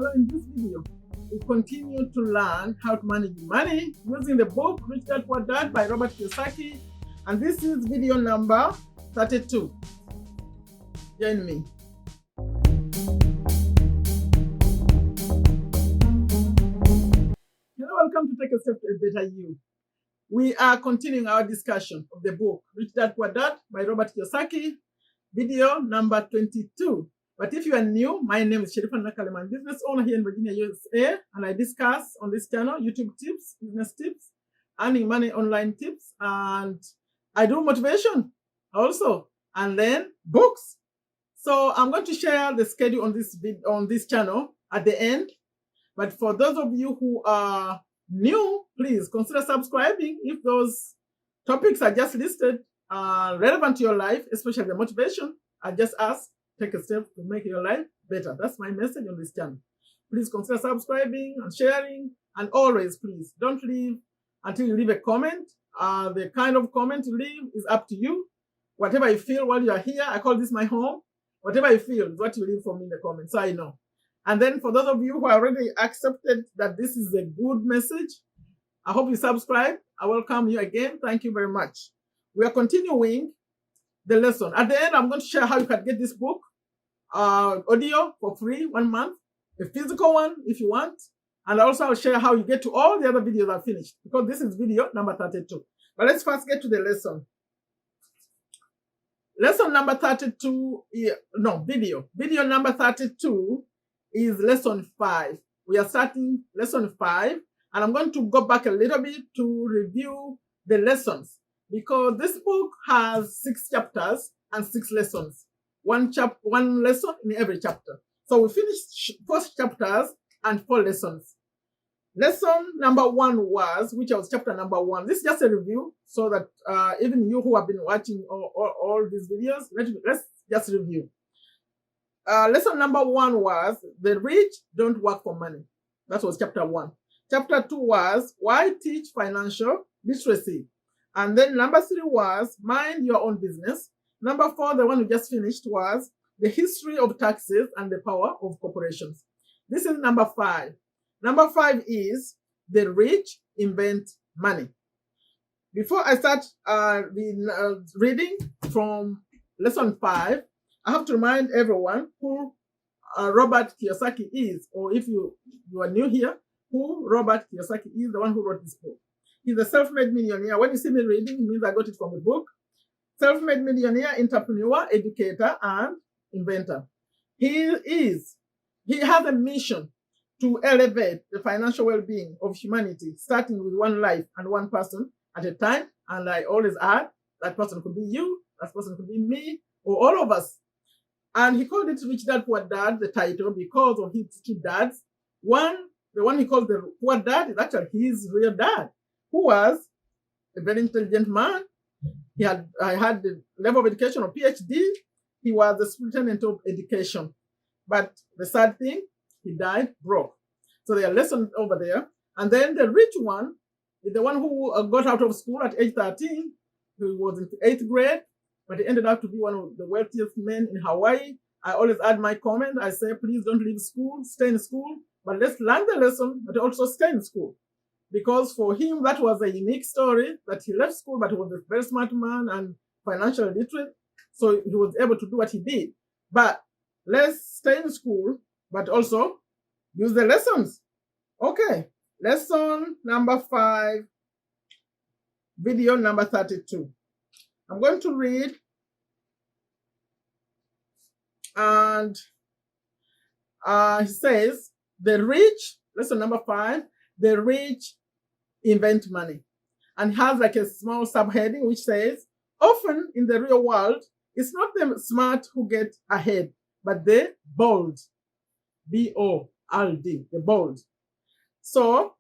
Hello, in this video, we continue to learn how to manage money using the book Rich Dad Poor Dad by Robert Kiyosaki. And this is video number 32. Join me. Hello, welcome to Take a Step to a Better You. We are continuing our discussion of the book Rich Dad Poor Dad by Robert Kiyosaki, video number 22. But if you are new, my name is Sherifa, Nakalema, business owner here in Virginia, USA, and I discuss on this channel YouTube tips, business tips, earning money online tips, and I do motivation also, and then books. So I'm going to share the schedule on this channel at the end. But for those of you who are new, please consider subscribing if those topics are just listed relevant to your life, especially the motivation. I just ask. Take a step to make your life better. That's my message on this channel. Please consider subscribing and sharing. And always, please, don't leave until you leave a comment. The kind of comment you leave is up to you. Whatever you feel while you are here, I call this my home. Whatever you feel is what you leave for me in the comments, so I know. And then for those of you who already accepted that this is a good message, I hope you subscribe. I welcome you again. Thank you very much. We are continuing the lesson. At the end, I'm going to share how you can get this book. Audio for free, 1 month, a physical one if you want, and also I'll share how you get to all the other videos I've finished, because this is video number 32. But let's first get to the lesson. Lesson number 32, video number 32 is lesson 5. We are starting lesson 5, and I'm going to go back a little bit to review the lessons, because this book has 6 chapters and 6 lessons. One lesson in every chapter. So we finished 4 chapters and 4 lessons. Lesson number 1 was, which was chapter number 1. This is just a review, so that even you who have been watching all these videos, let's just review. Lesson number 1 was, the rich don't work for money. That was chapter 1. Chapter 2 was, why teach financial literacy? And then number 3 was, mind your own business. Number 4, the one we just finished, was the history of taxes and the power of corporations. This is number 5. Number 5 is the rich invent money. Before I start reading from lesson 5, I have to remind everyone who Robert Kiyosaki is, or if you are new here, who Robert Kiyosaki is, the one who wrote this book. He's a self-made millionaire. When you see me reading, it means I got it from the book. Self-made millionaire, entrepreneur, educator, and inventor. He has a mission to elevate the financial well-being of humanity, starting with one life and one person at a time. And I always add, that person could be you, that person could be me, or all of us. And he called it Rich Dad Poor Dad, the title, because of his 2 dads. The one he called the poor dad is actually his real dad, who was a very intelligent man. I had the level of education of PhD. He was the superintendent of education. But the sad thing, he died broke. So there are lessons over there. And then the rich one is the one who got out of school at age 13. He was in 8th grade, but he ended up to be one of the wealthiest men in Hawaii. I always add my comment. I say, please don't leave school, stay in school, but let's learn the lesson, but also stay in school. Because for him, that was a unique story, that he left school, but he was a very smart man and financially literate. So he was able to do what he did. But let's stay in school, but also use the lessons. Okay, lesson number 5, video number 32. I'm going to read, and he says, the rich, lesson number 5, the rich invent money, and has like a small subheading which says, often in the real world, it's not the smart who get ahead, but the bold, B-O-L-D, the bold. So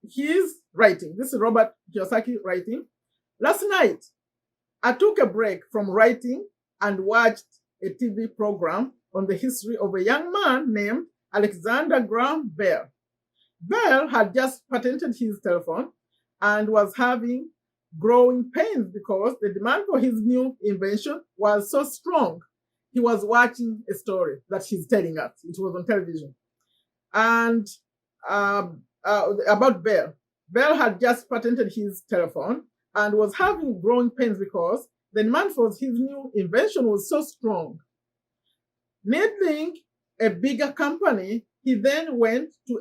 he's writing, this is Robert Kiyosaki writing, last night, I took a break from writing and watched a TV program on the history of a young man named Alexander Graham Bell. Bell had just patented his telephone and was having growing pains because the demand for his new invention was so strong. He was watching a story that he's telling us. It was on television. And about Bell. Bell had just patented his telephone and was having growing pains because the demand for his new invention was so strong. Needing a bigger company, he then went to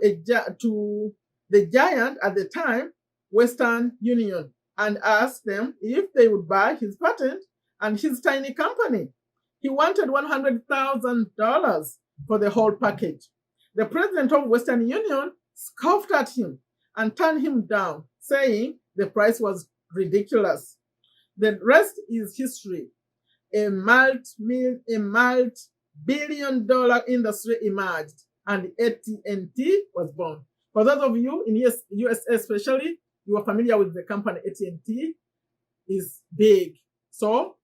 the giant at the time, Western Union, and asked them if they would buy his patent and his tiny company. He wanted $100,000 for the whole package. The president of Western Union scoffed at him and turned him down, saying the price was ridiculous. The rest is history. A multi-billion-dollar industry emerged, and AT&T was born. For those of you in USA especially, you are familiar with the company AT&T. Is big. So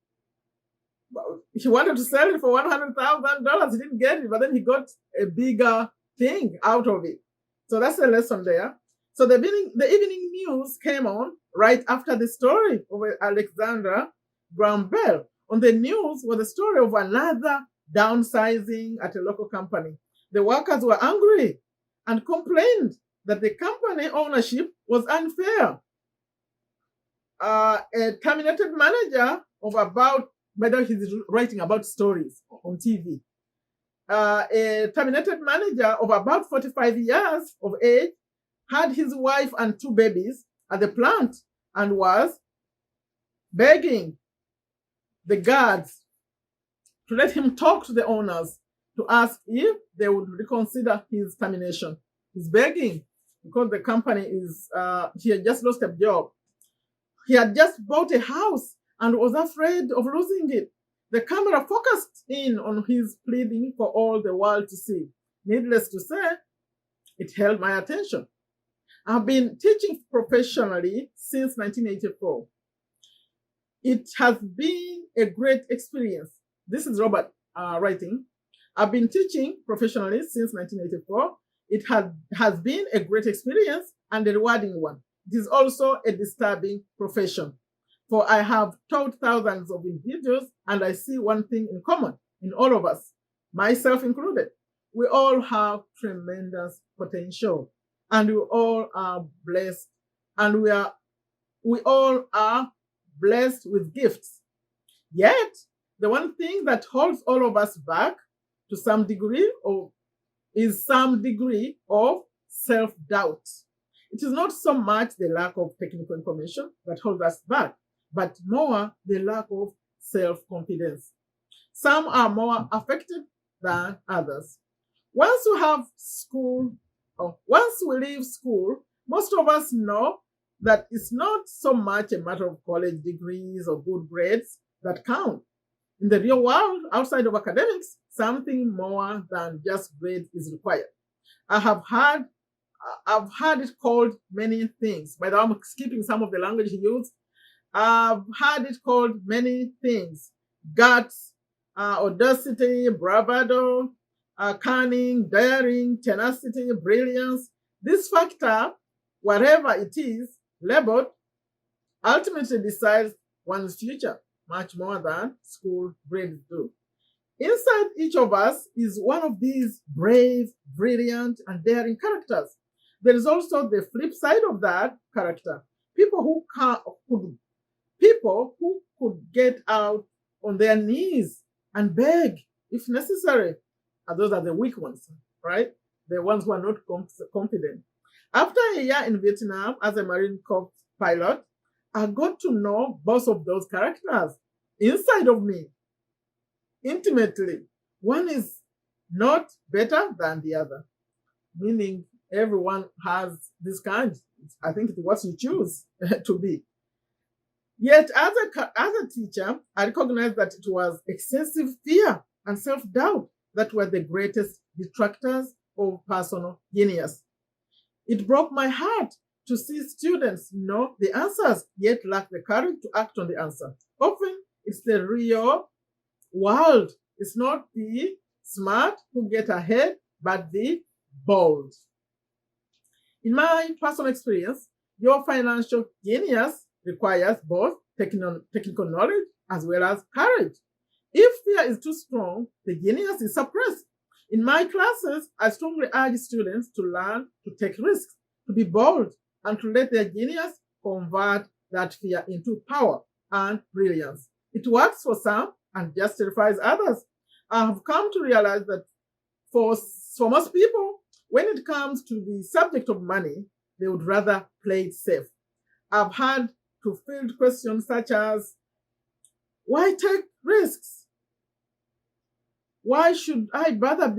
he wanted to sell it for $100,000. He didn't get it, but then he got a bigger thing out of it. So that's a lesson there. So the evening news came on right after the story of Alexander Graham Bell. On the news was the story of another downsizing at a local company. The workers were angry and complained that the company ownership was unfair. A terminated manager of about, whether he's writing about stories on TV, a terminated manager of about 45 years of age had his wife and 2 babies at the plant and was begging the guards to let him talk to the owners to ask if they would reconsider his termination. He's begging because the company is, he had just lost a job. He had just bought a house and was afraid of losing it. The camera focused in on his pleading for all the world to see. Needless to say, it held my attention. I've been teaching professionally since 1984. It has been a great experience. This is Robert writing. I've been teaching professionally since 1984. It has been a great experience and a rewarding one. It is also a disturbing profession, for I have taught thousands of individuals and I see one thing in common in all of us, myself included. We all have tremendous potential and we all are blessed, and we all are blessed with gifts. Yet, the one thing that holds all of us back to some degree is some degree of self-doubt. It is not so much the lack of technical information that holds us back, but more the lack of self-confidence. Some are more affected than others. Once we leave school, most of us know that it's not so much a matter of college degrees or good grades that count. In the real world, outside of academics, something more than just grades is required. I've had it called many things. By the way, I'm skipping some of the language he used. I've had it called many things: guts, audacity, bravado, cunning, daring, tenacity, brilliance. This factor, whatever it is labeled, ultimately decides one's future much more than school grades do. Inside each of us is one of these brave, brilliant, and daring characters. There is also the flip side of that character. People who could get out on their knees and beg if necessary. And those are the weak ones, right? The ones who are not confident. After a year in Vietnam as a Marine Corps pilot, I got to know both of those characters inside of me intimately. One is not better than the other, meaning everyone has this kind. I think it's what you choose to be. Yet, as a teacher, I recognized that it was excessive fear and self-doubt that were the greatest detractors of personal genius. It broke my heart to see students know the answers, yet lack the courage to act on the answer. Often, it's the real world. It's not the smart who get ahead, but the bold. In my personal experience, your financial genius requires both technical knowledge as well as courage. If fear is too strong, the genius is suppressed. In my classes, I strongly urge students to learn to take risks, to be bold, and to let their genius convert that fear into power and brilliance. It works for some and just terrifies others. I have come to realize that for most people, when it comes to the subject of money, they would rather play it safe. I've had to field questions such as, why take risks? Why should I bother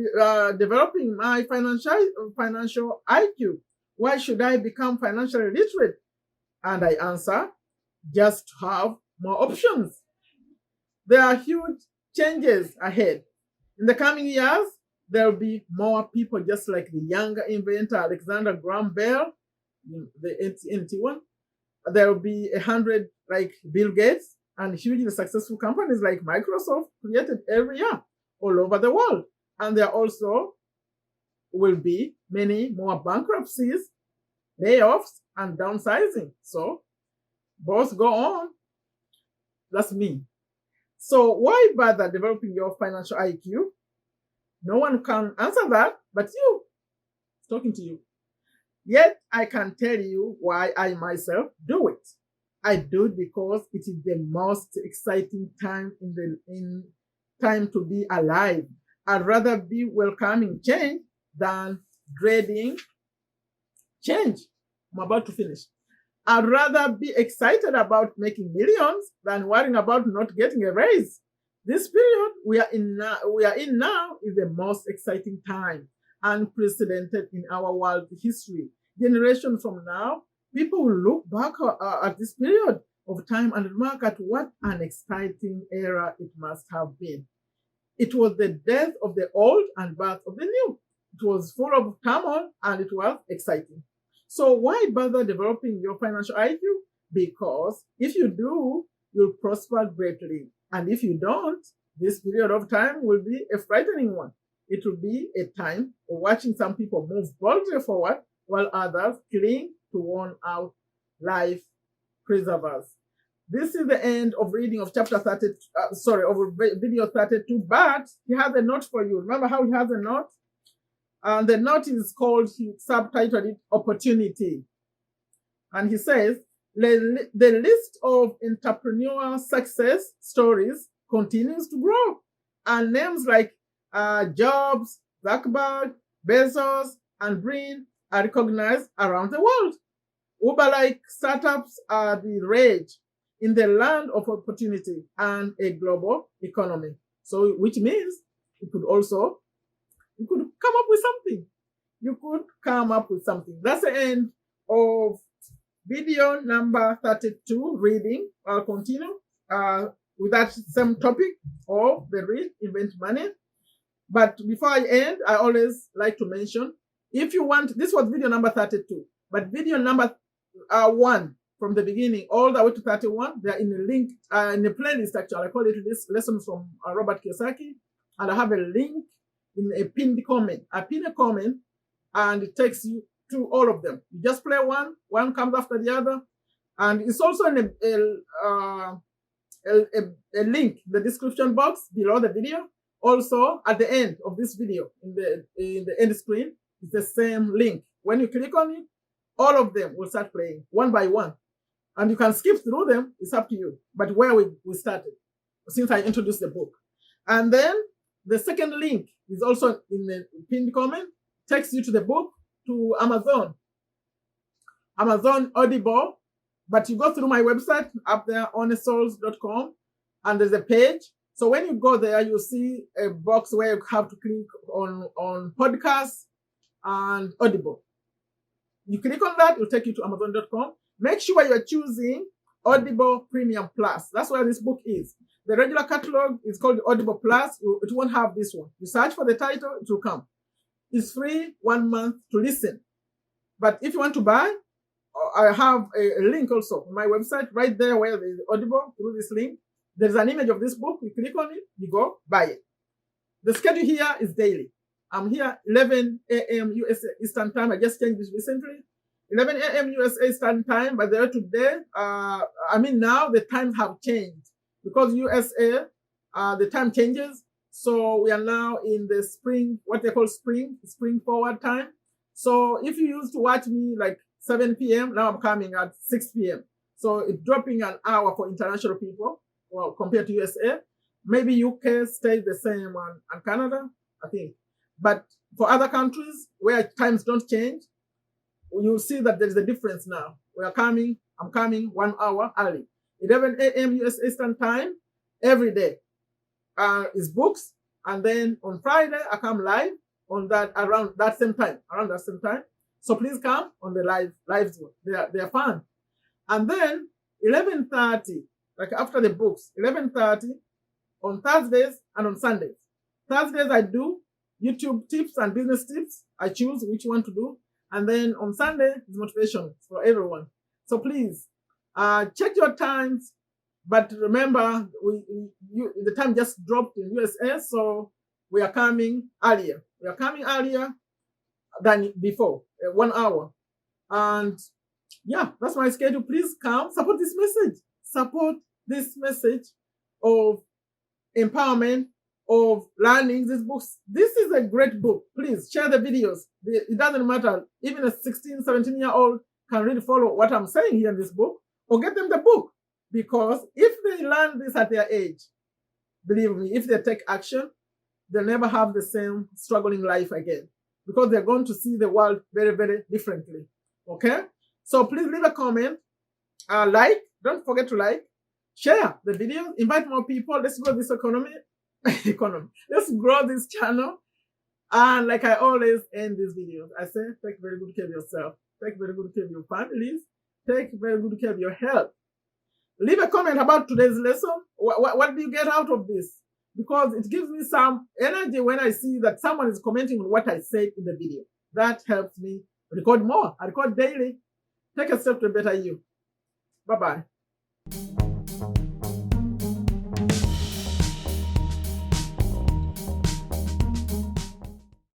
developing my financial IQ? Why should I become financially literate? And I answer, just have more options. There are huge changes ahead. In the coming years, there will be more people just like the younger inventor Alexander Graham Bell, the AT&T one. There will be 100 like Bill Gates, and hugely successful companies like Microsoft created every year all over the world. And there also will be many more bankruptcies, layoffs, and downsizing. So both go on. That's me. So why bother developing your financial IQ? No one can answer that but you. Talking to you. Yet I can tell you why I myself do it. I do it because it is the most exciting time in time to be alive. I'd rather be welcoming change than dreading change. I'm about to finish. I'd rather be excited about making millions than worrying about not getting a raise. This period we are in now is the most exciting time, unprecedented in our world history. Generations from now, people will look back at this period of time and remark at what an exciting era it must have been. It was the death of the old and birth of the new. It was full of turmoil and it was exciting. So why bother developing your financial IQ? Because if you do, you'll prosper greatly. And if you don't, this period of time will be a frightening one. It will be a time of watching some people move boldly forward while others cling to worn out life preservers. This is the end of reading of chapter 30, of video 32, but he has a note for you. Remember how he has a note? And the note is called, he subtitled it, Opportunity. And he says, the list of entrepreneurial success stories continues to grow. And names like Jobs, Zuckerberg, Bezos, and Brin are recognized around the world. Uber-like startups are the rage in the land of opportunity and a global economy. So, which means you could come up with something. You could come up with something. That's the end of video number 32 reading. I'll continue with that same topic of the read, invent money. But before I end, I always like to mention, if you want, this was video number 32, but video number 1 from the beginning all the way to 31, they're in a link, in a playlist actually. I call it this lesson from Robert Kiyosaki, and I have a link in a pinned comment. I pin a comment and it takes you to all of them. You just play one comes after the other, and it's also in a link in the description box below the video. Also at the end of this video, in the end screen, it's the same link. When you click on it, all of them will start playing one by one. And you can skip through them, it's up to you. But where we started, since I introduced the book. And then the second link is also in the pinned comment, takes you to the book, to Amazon Audible. But you go through my website up there, honestsouls.com, and there's a page. So when you go there, you'll see a box where you have to click on podcasts and Audible. You click on that, it'll take you to Amazon.com. Make sure you're choosing Audible Premium Plus. That's where this book is. The regular catalog is called Audible Plus. It won't have this one. You search for the title, it will come. It's free 1 month to listen. But if you want to buy, I have a link also on my website right there where there's Audible. Through this link, there's an image of this book. You click on it, you go buy it. The schedule here is daily. I'm here 11 a.m. USA Eastern Time. I just changed this recently. 11 a.m. USA Eastern Time, but there today, now the times have changed because USA, the time changes. So we are now in the spring, what they call spring forward time. So if you used to watch me like 7 p.m., now I'm coming at 6 p.m. So it's dropping an hour for international people, well, compared to USA. Maybe UK stays the same, and Canada, I think. But for other countries where times don't change, you'll see that there is a difference now. I'm coming 1 hour early. 11 a.m. US Eastern Time every day is books. And then on Friday, I come live on that around that same time. So please come on the lives. They're fun. And then 11:30, like after the books, 11:30 on Thursdays and on Sundays. Thursdays I do YouTube tips and business tips. I choose which one to do. And then on Sunday is motivation for everyone. So please check your times. But remember, the time just dropped in USA, so we are coming earlier. We are coming earlier than before, 1 hour. And yeah, that's my schedule. Please come support this message. Support this message of empowerment, of learning these books. This is a great book. Please share the videos. It doesn't matter. Even a 16, 17-year-old can really follow what I'm saying here in this book, or get them the book. Because if they learn this at their age, believe me, if they take action, they'll never have the same struggling life again. Because they're going to see the world very, very differently. Okay? So please leave a comment. Like. Don't forget to like. Share the video. Invite more people. Let's grow this economy. Let's grow this channel. And like I always end these videos, I say, take very good care of yourself. Take very good care of your families. Take very good care of your health. Leave a comment about today's lesson. What do you get out of this? Because it gives me some energy when I see that someone is commenting on what I said in the video. That helps me record more. I record daily. Take a step to a better you. Bye-bye.